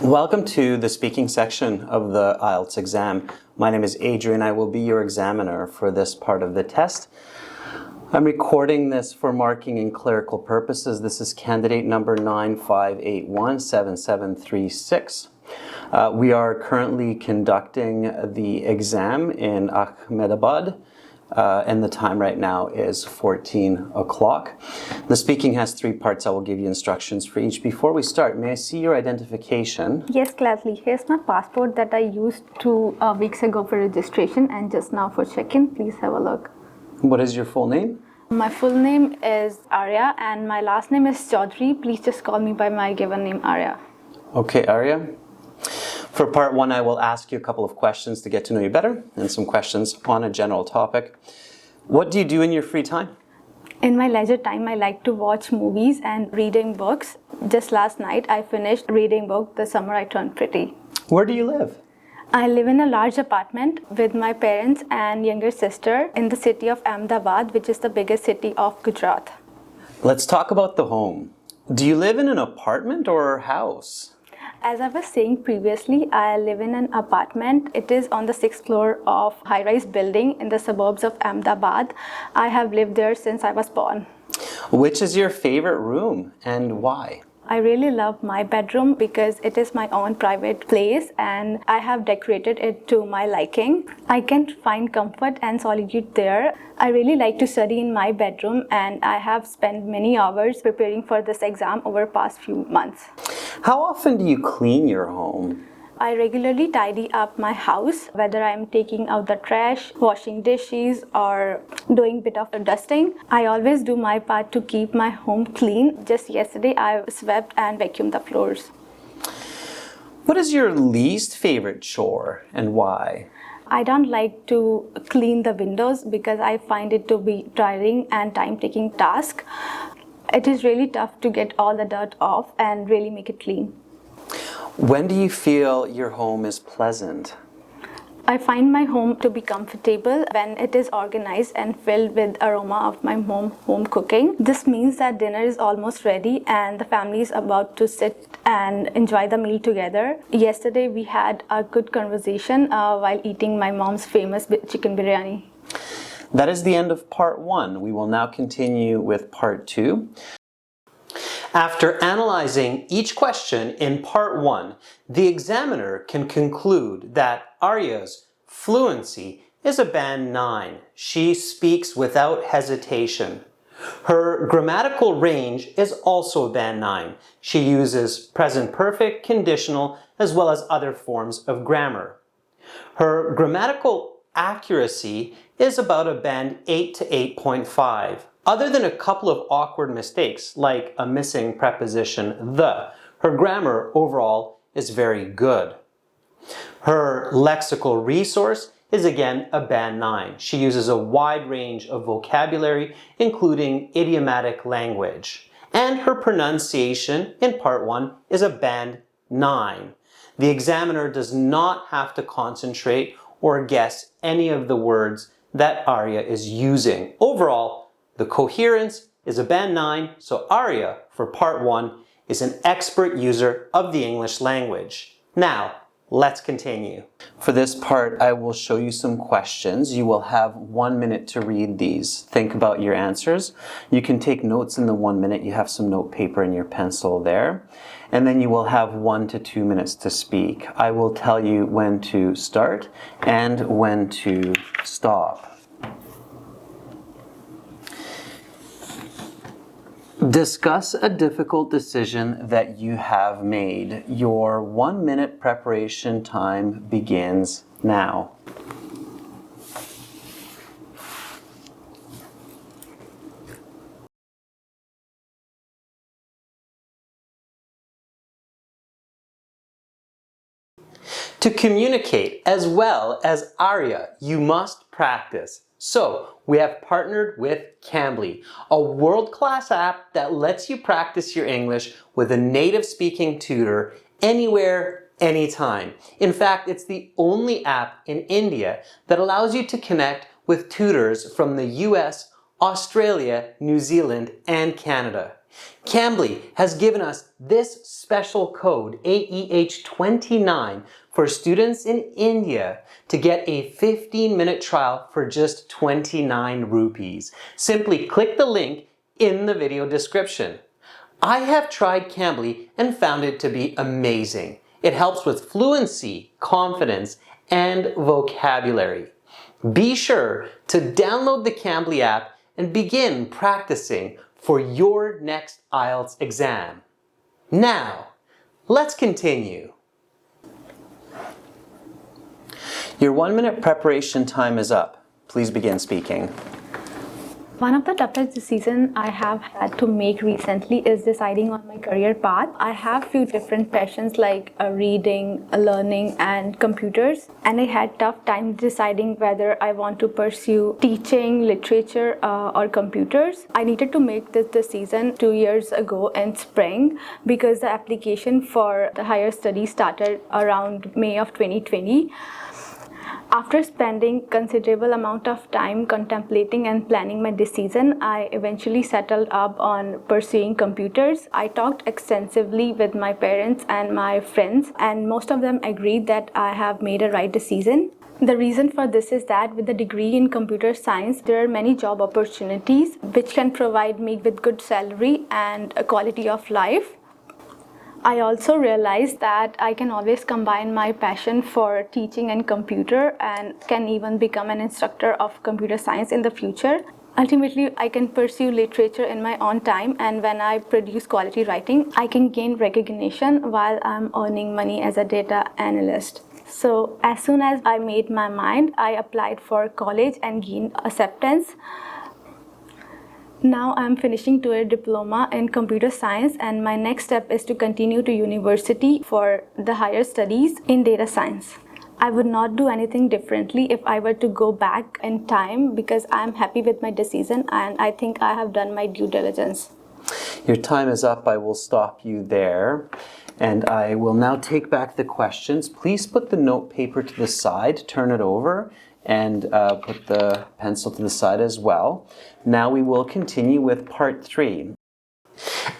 Welcome to the speaking section of the IELTS exam. My name is Adrian. I will be your examiner for this part of the test. I'm recording this for marking and clerical purposes. This is candidate number 95817736. We are currently conducting the exam in Ahmedabad. And the time right now is 14 o'clock. The speaking has three parts. I will give you instructions for each. Before we start, may I see your identification? Yes, gladly. Here's my passport that I used 2 weeks ago for registration and just now for check-in. Please have a look. What is your full name? My full name is Arya and my last name is Chaudhary. Please just call me by my given name, Arya. Okay, Arya. For part one, I will ask you a couple of questions to get to know you better and some questions on a general topic. What do you do in your free time? In my leisure time, I like to watch movies and reading books. Just last night, I finished reading a book, The Summer I Turned Pretty. Where do you live? I live in a large apartment with my parents and younger sister in the city of Ahmedabad, which is the biggest city of Gujarat. Let's talk about the home. Do you live in an apartment or house? As I was saying previously, I live in an apartment. It is on the 6th floor of high-rise building in the suburbs of Ahmedabad. I have lived there since I was born. Which is your favorite room and why? I really love my bedroom because it is my own private place and I have decorated it to my liking. I can find comfort and solitude there. I really like to study in my bedroom and I have spent many hours preparing for this exam over the past few months. How often do you clean your home? I regularly tidy up my house, whether I'm taking out the trash, washing dishes, or doing a bit of dusting. I always do my part to keep my home clean. Just yesterday, I swept and vacuumed the floors. What is your least favorite chore and why? I don't like to clean the windows because I find it to be tiring and time-taking task. It is really tough to get all the dirt off and really make it clean. When do you feel your home is pleasant? I find my home to be comfortable when it is organized and filled with aroma of my home cooking. This means that dinner is almost ready and the family is about to sit and enjoy the meal together. Yesterday we had a good conversation while eating my mom's famous chicken biryani. That is the end of part one. We will now continue with part two. After analyzing each question in part one, the examiner can conclude that Arya's fluency is a band 9. She speaks without hesitation. Her grammatical range is also a band 9. She uses present perfect, conditional, as well as other forms of grammar. Her grammatical accuracy is about a band 8 to 8.5. Other than a couple of awkward mistakes, like a missing preposition the, her grammar overall is very good. Her lexical resource is again a band 9. She uses a wide range of vocabulary, including idiomatic language. And her pronunciation in part 1 is a band 9. The examiner does not have to concentrate or guess any of the words that Arya is using. Overall, the coherence is a band 9, so Arya, for part 1, is an expert user of the English language. Now, let's continue. For this part, I will show you some questions. You will have 1 minute to read these. Think about your answers. You can take notes in the 1 minute. You have some note paper and your pencil there. And then you will have 1 to 2 minutes to speak. I will tell you when to start and when to stop. Discuss a difficult decision that you have made. Your 1 minute preparation time begins now. To communicate as well as Arya, you must practice. So, we have partnered with Cambly, a world-class app that lets you practice your English with a native speaking tutor anywhere, anytime. In fact, it's the only app in India that allows you to connect with tutors from the US, Australia, New Zealand, and Canada. Cambly has given us this special code, AEH29, for students in India to get a 15-minute trial for just 29 rupees. Simply click the link in the video description. I have tried Cambly and found it to be amazing. It helps with fluency, confidence, and vocabulary. Be sure to download the Cambly app and begin practicing for your next IELTS exam. Now, let's continue. Your 1-minute preparation time is up. Please begin speaking. One of the toughest decisions I have had to make recently is deciding on my career path. I have few different passions like reading, learning, and computers, and I had tough time deciding whether I want to pursue teaching, literature, or computers. I needed to make this decision 2 years ago in spring because the application for the higher studies started around May of 2020. After spending considerable amount of time contemplating and planning my decision, I eventually settled up on pursuing computers. I talked extensively with my parents and my friends, and most of them agreed that I have made a right decision. The reason for this is that with a degree in computer science, there are many job opportunities which can provide me with good salary and a quality of life. I also realized that I can always combine my passion for teaching and computer and can even become an instructor of computer science in the future. Ultimately, I can pursue literature in my own time, and when I produce quality writing, I can gain recognition while I'm earning money as a data analyst. So as soon as I made my mind, I applied for college and gained acceptance. Now I'm finishing 2-year diploma in computer science, and my next step is to continue to university for the higher studies in data science. I would not do anything differently if I were to go back in time because I'm happy with my decision and I think I have done my due diligence. Your time is up. I will stop you there. And I will now take back the questions. Please put the note paper to the side, turn it over, and put the pencil to the side as well. Now we will continue with part 3.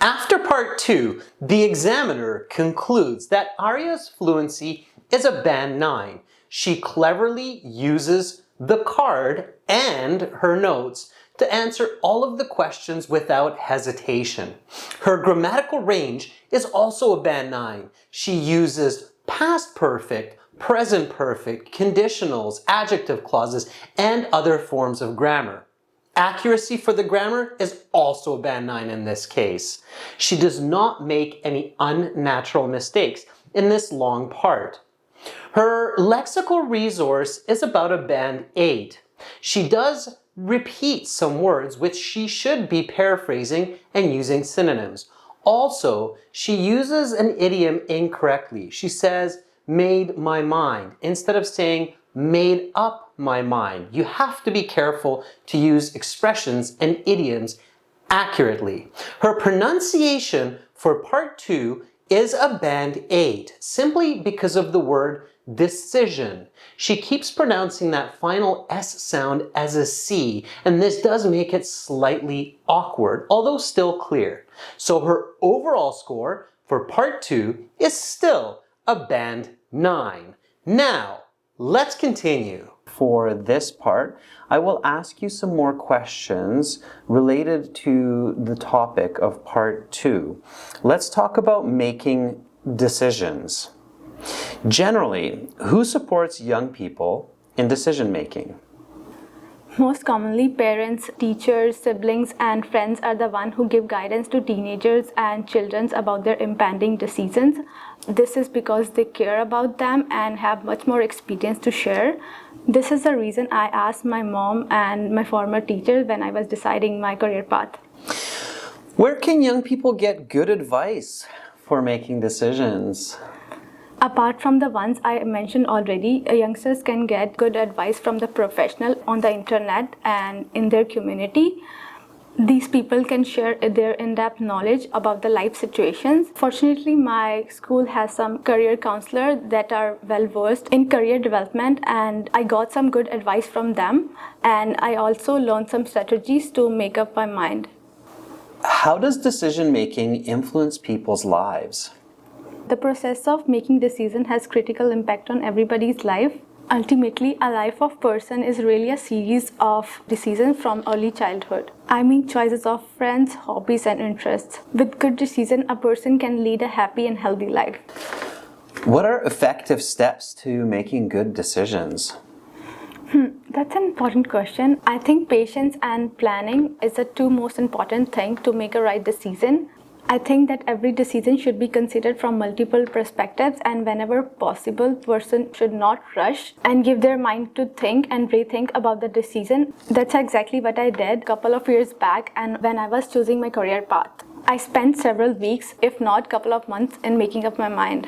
After part 2, the examiner concludes that Arya's fluency is a band 9. She cleverly uses the card and her notes to answer all of the questions without hesitation. Her grammatical range is also a band 9. She uses past perfect, present perfect, conditionals, adjective clauses, and other forms of grammar. Accuracy for the grammar is also a band 9 in this case. She does not make any unnatural mistakes in this long part. Her lexical resource is about a band 8. She does repeat some words which she should be paraphrasing and using synonyms. Also, she uses an idiom incorrectly. She says, made my mind, instead of saying made up my mind. You have to be careful to use expressions and idioms accurately. Her pronunciation for part 2 is a band 8, simply because of the word decision. She keeps pronouncing that final S sound as a C, and this does make it slightly awkward, although still clear. So her overall score for part 2 is still a band 9. Now, let's continue. For this part, I will ask you some more questions related to the topic of part 2. Let's talk about making decisions. Generally, who supports young people in decision making? Most commonly, parents, teachers, siblings, and friends are the ones who give guidance to teenagers and children about their impending decisions. This is because they care about them and have much more experience to share. This is the reason I asked my mom and my former teacher when I was deciding my career path. Where can young people get good advice for making decisions? Apart from the ones I mentioned already, youngsters can get good advice from the professional on the internet and in their community. These people can share their in-depth knowledge about the life situations. Fortunately, my school has some career counselors that are well-versed in career development, and I got some good advice from them. And I also learned some strategies to make up my mind. How does decision-making influence people's lives? The process of making decisions has critical impact on everybody's life. Ultimately, a life of person is really a series of decisions from early childhood. I mean choices of friends, hobbies and interests. With good decision, a person can lead a happy and healthy life. What are effective steps to making good decisions? That's an important question. I think patience and planning is the two most important things to make a right decision. I think that every decision should be considered from multiple perspectives, and whenever possible, person should not rush and give their mind to think and rethink about the decision. That's exactly what I did a couple of years back, and when I was choosing my career path. I spent several weeks, if not couple of months, in making up my mind.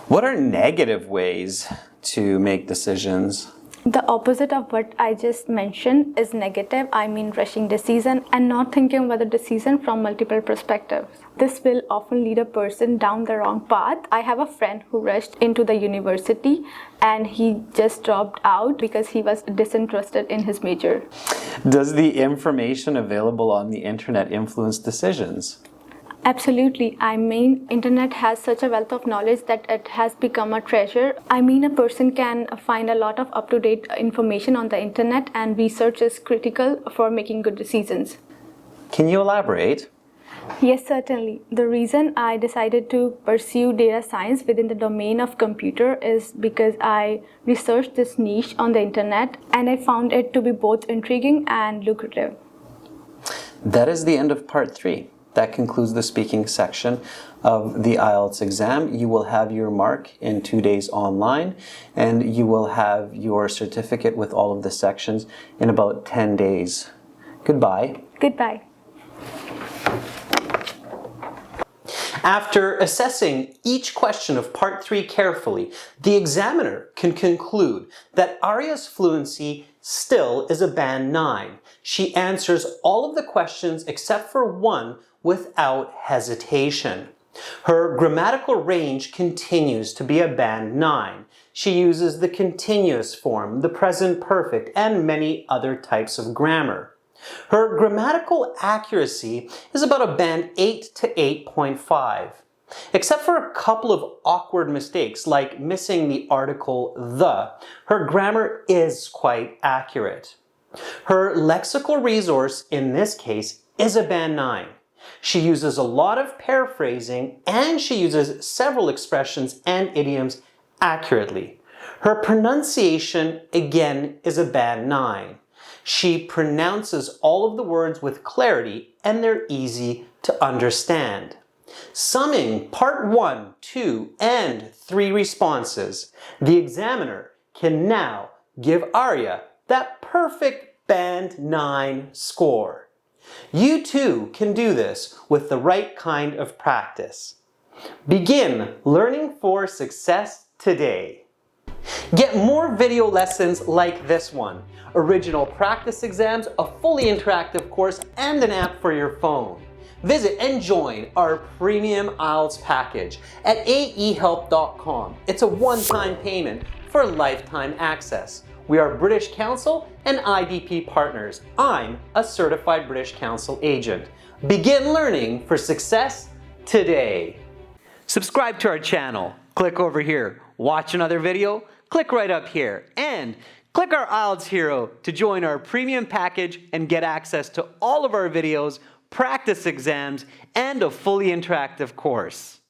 What are negative ways to make decisions? The opposite of what I just mentioned is negative. I mean rushing decision and not thinking about the decision from multiple perspectives. This will often lead a person down the wrong path. I have a friend who rushed into the university and he just dropped out because he was disinterested in his major. Does the information available on the internet influence decisions? Absolutely. I mean, internet has such a wealth of knowledge that it has become a treasure. I mean, a person can find a lot of up-to-date information on the internet, and research is critical for making good decisions. Can you elaborate? Yes, certainly. The reason I decided to pursue data science within the domain of computer is because I researched this niche on the internet and I found it to be both intriguing and lucrative. That is the end of part 3. That concludes the speaking section of the IELTS exam. You will have your mark in 2 days online, and you will have your certificate with all of the sections in about 10 days. Goodbye. Goodbye. After assessing each question of Part 3 carefully, the examiner can conclude that Arya's fluency still is a band 9. She answers all of the questions except for one without hesitation. Her grammatical range continues to be a band 9. She uses the continuous form, the present perfect, and many other types of grammar. Her grammatical accuracy is about a band 8 to 8.5. Except for a couple of awkward mistakes like missing the article the, her grammar is quite accurate. Her lexical resource in this case is a band 9. She uses a lot of paraphrasing and she uses several expressions and idioms accurately. Her pronunciation again is a band 9. She pronounces all of the words with clarity and they're easy to understand. Summing part 1, 2, and 3 responses, the examiner can now give Arya that perfect band 9 score. You too can do this with the right kind of practice. Begin learning for success today. Get more video lessons like this one, original practice exams, a fully interactive course, and an app for your phone. Visit and join our premium IELTS package at aehelp.com. It's a one-time payment for lifetime access. We are British Council and IDP partners. I'm a certified British Council agent. Begin learning for success today. Subscribe to our channel. Click over here. Watch another video. Click right up here. And click our IELTS Hero to join our premium package and get access to all of our videos, practice exams, and a fully interactive course.